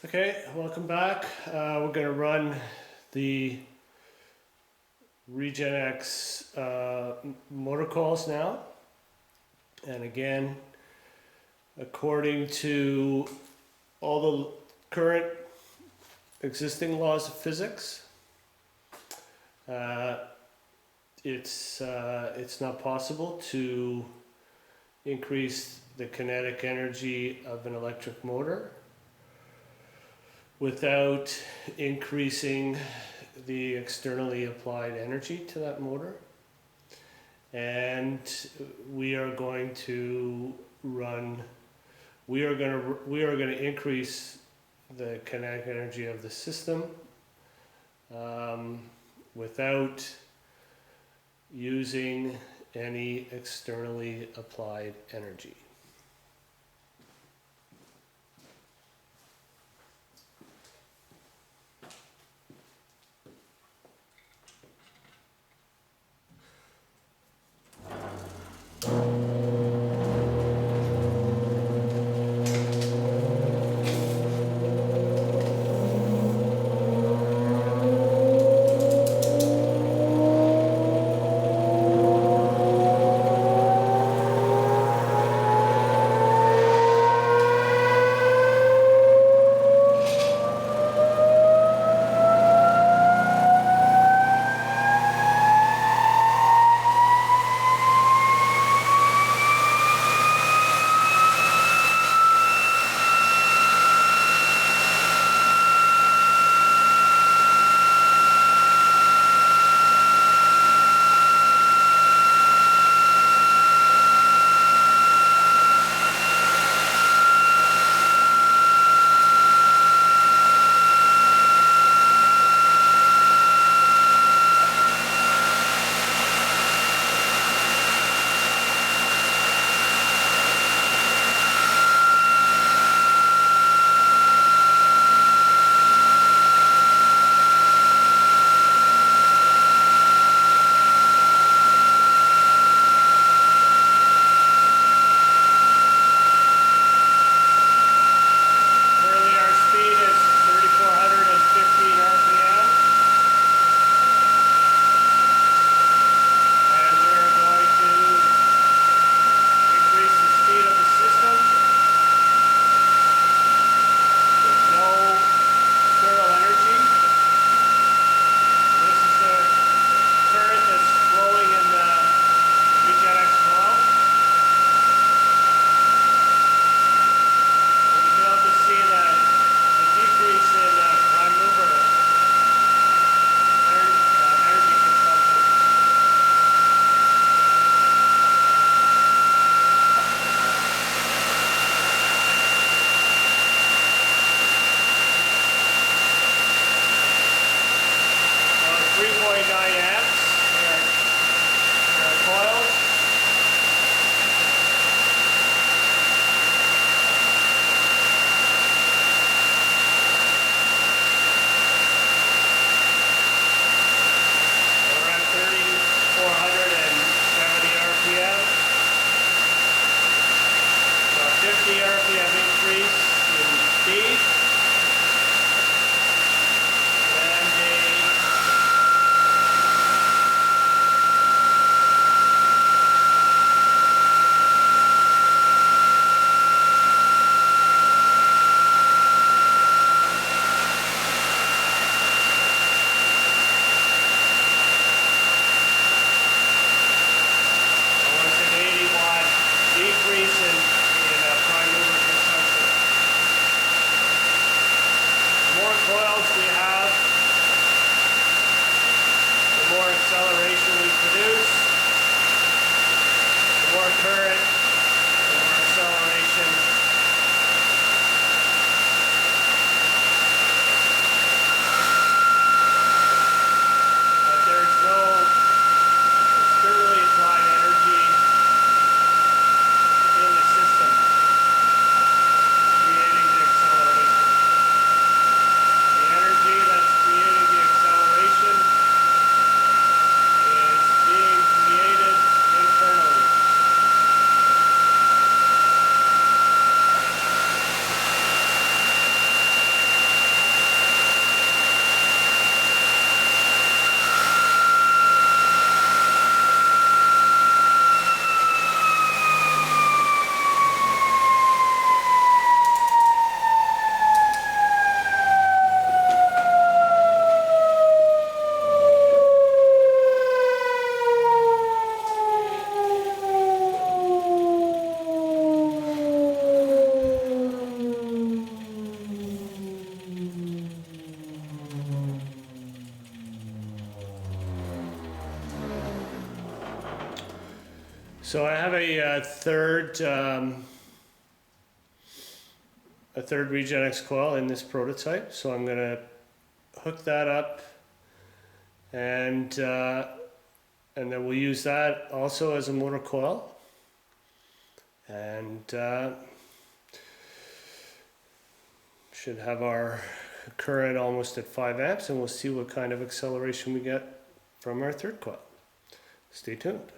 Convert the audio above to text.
Okay, welcome back. We're going to run the RegenX motor calls now. And again, according to all the current existing laws of physics, it's not possible to increase the kinetic energy of an electric motor without increasing the externally applied energy to that motor. And we are going to increase the kinetic energy of the system without using any externally applied energy. So I have a third Regenex coil in this prototype. So I'm gonna hook that up, and then we'll use that also as a motor coil, and should have our current almost at 5 amps, and we'll see what kind of acceleration we get from our third coil. Stay tuned.